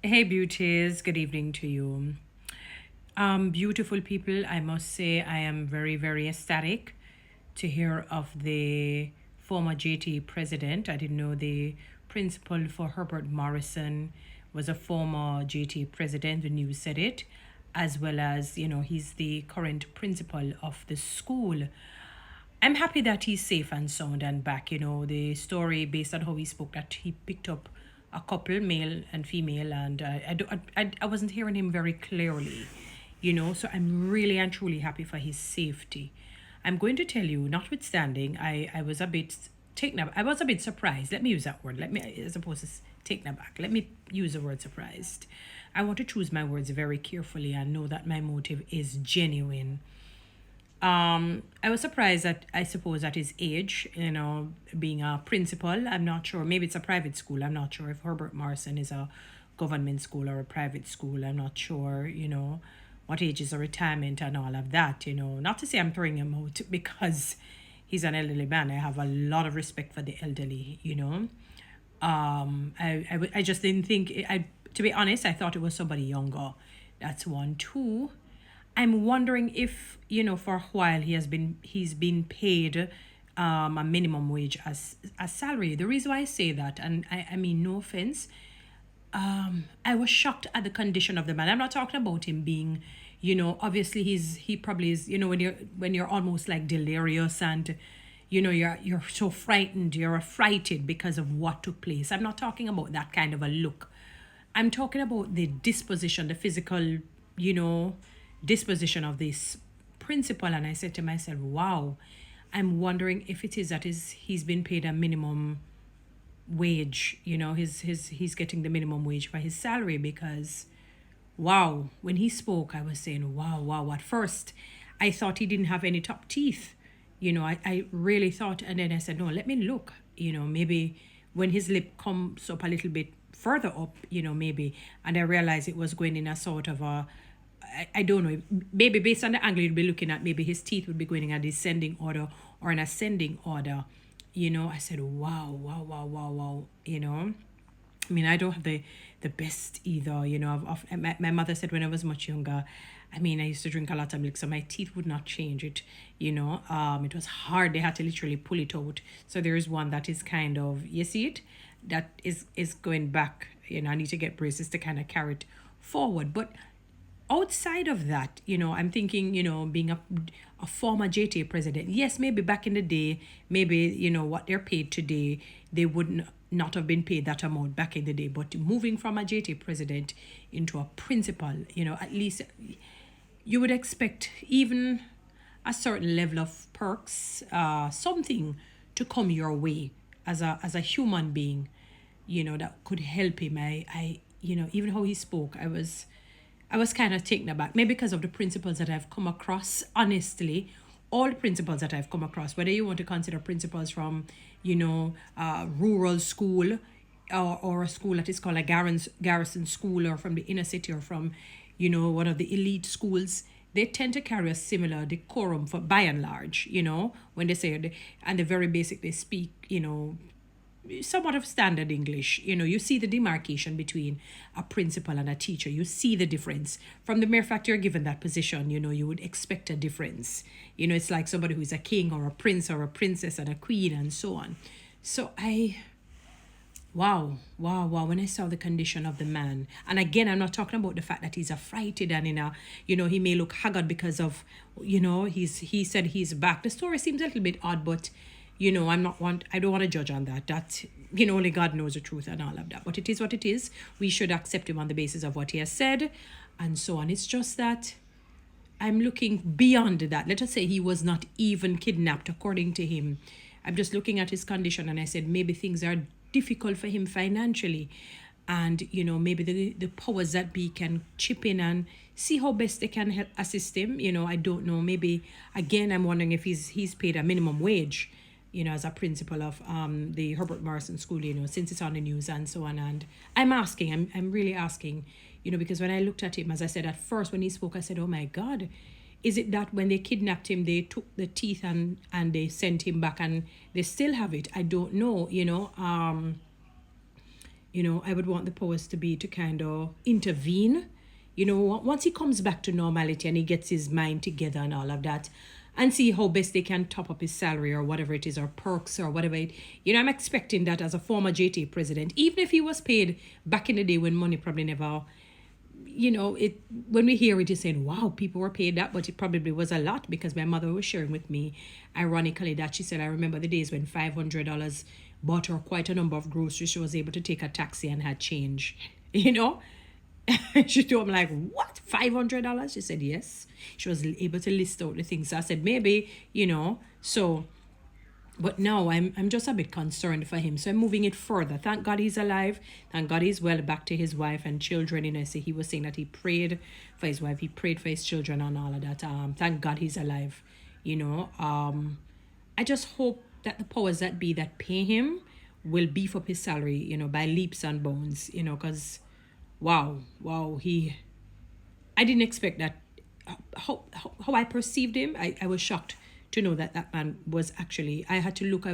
Hey, beauties. Good evening to you. Beautiful people, I must say I am very, very ecstatic to hear of the former JT president. I didn't know the principal for Herbert Morrison was a former JT president. The news said it, as well as, he's the current principal of the school. I'm happy that he's safe and sound and back. The story based on how he spoke that he picked up a couple, male and female, and I wasn't hearing him very clearly. So I'm really and truly happy for his safety. I'm going to tell you, notwithstanding, I was a bit taken up. I was a bit surprised. Let me use that word. Let me, as opposed to taken aback. Let me use the word surprised. I want to choose my words very carefully and know that my motive is genuine. I was surprised at, I suppose, at his age, being a principal. I'm not sure. Maybe it's a private school. I'm not sure if Herbert Morrison is a government school or a private school. I'm not sure, what age is a retirement and all of that, Not to say I'm throwing him out because he's an elderly man. I have a lot of respect for the elderly. I just didn't think, to be honest, I thought it was somebody younger. That's one. Two, I'm wondering if for a while he's been paid a minimum wage as a salary. The reason why I say that, and I mean no offense, I was shocked at the condition of the man. I'm not talking about him being, obviously he probably is, when you're almost like delirious and you're so frightened, you're affrighted because of what took place. I'm not talking about that kind of a look. I'm talking about the disposition, the physical, you know, disposition of this principal. And I said to myself, wow, I'm wondering if it is that he's been paid a minimum wage, he's getting the minimum wage for his salary because wow, when he spoke, I was saying, wow, wow. At first, I thought he didn't have any top teeth. I really thought, and then I said, no, let me look. Maybe when his lip comes up a little bit further up, maybe. And I realized it was going in a sort of a, I don't know, maybe based on the angle you'd be looking at, maybe his teeth would be going in a descending order or an ascending order. I said, wow, wow, wow, wow, wow, I mean, I don't have the best either. My mother said when I was much younger, I mean, I used to drink a lot of milk, so my teeth would not change it. It was hard. They had to literally pull it out. So there is one that is kind of, you see it, that is going back. I need to get braces to kind of carry it forward. But outside of that, I'm thinking, being a former JTA president, yes, maybe back in the day, maybe, what they're paid today, they wouldn't not have been paid that amount back in the day. But moving from a JTA president into a principal, at least you would expect even a certain level of perks, something to come your way as a human being, that could help him. Even how he spoke, I was kind of taken aback, maybe because of the principles that I've come across, honestly. All the principles that I've come across, whether you want to consider principles from, rural school or a school that is called a garrison school or from the inner city or from, one of the elite schools, they tend to carry a similar decorum for by and large, when they say, and the very basic they speak, somewhat of standard English. You see the demarcation between a principal and a teacher. You see the difference. From the mere fact you're given that position, you would expect a difference. It's like somebody who's a king or a prince or a princess and a queen and so on. So wow, wow, wow, when I saw the condition of the man, and again, I'm not talking about the fact that he's affrighted and he may look haggard because of, he said he's back. The story seems a little bit odd, but I don't want to judge on that. That, only God knows the truth and all of that. But it is what it is. We should accept him on the basis of what he has said and so on. It's just that I'm looking beyond that. Let us say he was not even kidnapped, according to him. I'm just looking at his condition and I said maybe things are difficult for him financially. And, maybe the powers that be can chip in and see how best they can help assist him. I don't know. Maybe, again, I'm wondering if he's paid a minimum wage, as a principal of the Herbert Morrison School, since it's on the news and so on. And I'm really asking, because when I looked at him, as I said at first when he spoke, I said, oh my God, is it that when they kidnapped him, they took the teeth and they sent him back and they still have it? I don't know, I would want the powers to be to kind of intervene. Once he comes back to normality and he gets his mind together and all of that, and see how best they can top up his salary or whatever it is, or perks or whatever I'm expecting that as a former JTA president, even if he was paid back in the day when money probably never, it when we hear it, you saying, wow, people were paid that, but it probably was a lot, because my mother was sharing with me, ironically, that she said, I remember the days when $500 bought her quite a number of groceries. She was able to take a taxi and had change, She told me, like, what, $500? She said yes. She was able to list out the things. So I said, maybe, so, but now I'm just a bit concerned for him. So I'm moving it further. Thank God he's alive. Thank God he's well, back to his wife and children. So he was saying that he prayed for his wife, he prayed for his children and all of that. Thank God he's alive. I just hope that the powers that be that pay him will beef up his salary, by leaps and bounds, because wow, I didn't expect that. How I perceived him, I was shocked to know that man was actually, I had to look,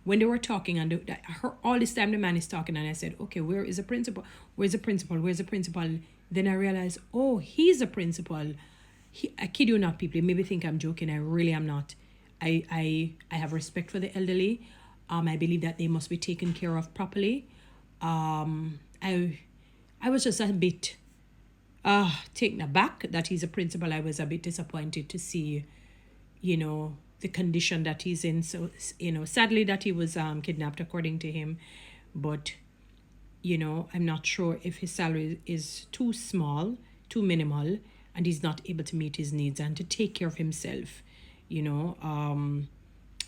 when they were talking, and all this time the man is talking, and I said, okay, where is the principal? Where's the principal? Where's the principal? Then I realized, oh, he's a principal. I kid you not, people, you maybe think I'm joking. I really am not. I have respect for the elderly. I believe that they must be taken care of properly. I was just a bit taken aback that he's a principal. I was a bit disappointed to see, the condition that he's in. So, sadly that he was kidnapped, according to him. But, I'm not sure if his salary is too small, too minimal, and he's not able to meet his needs and to take care of himself,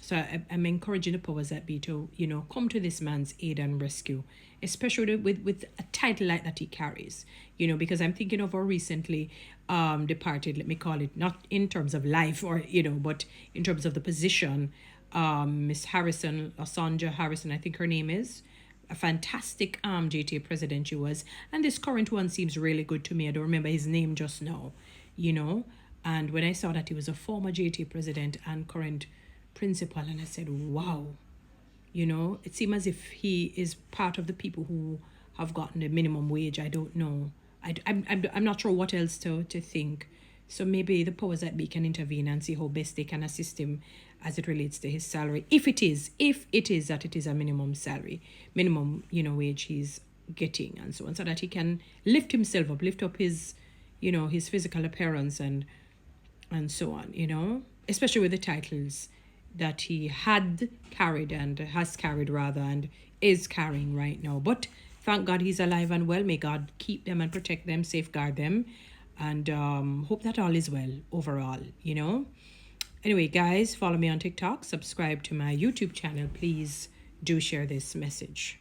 So I'm encouraging the powers that be to, come to this man's aid and rescue, especially with a title like that he carries, because I'm thinking of her recently departed, let me call it, not in terms of life or, but in terms of the position, Miss Harrison, Osanja Harrison, I think her name is, a fantastic JTA president she was. And this current one seems really good to me. I don't remember his name just now, and when I saw that he was a former JTA president and current principal, and I said, wow, it seems as if he is part of the people who have gotten the minimum wage. I don't know. I'm not sure what else to think. So maybe the powers that be can intervene and see how best they can assist him as it relates to his salary. If it is that it is a minimum salary, minimum, wage he's getting, and so on, so that he can lift himself up, lift up his, his physical appearance and so on, especially with the titles that he had carried and has carried rather, and is carrying right now. But thank God he's alive and well. May God keep them and protect them, safeguard them, and hope that all is well overall, Anyway, guys, follow me on TikTok, subscribe to my YouTube channel. Please do share this message.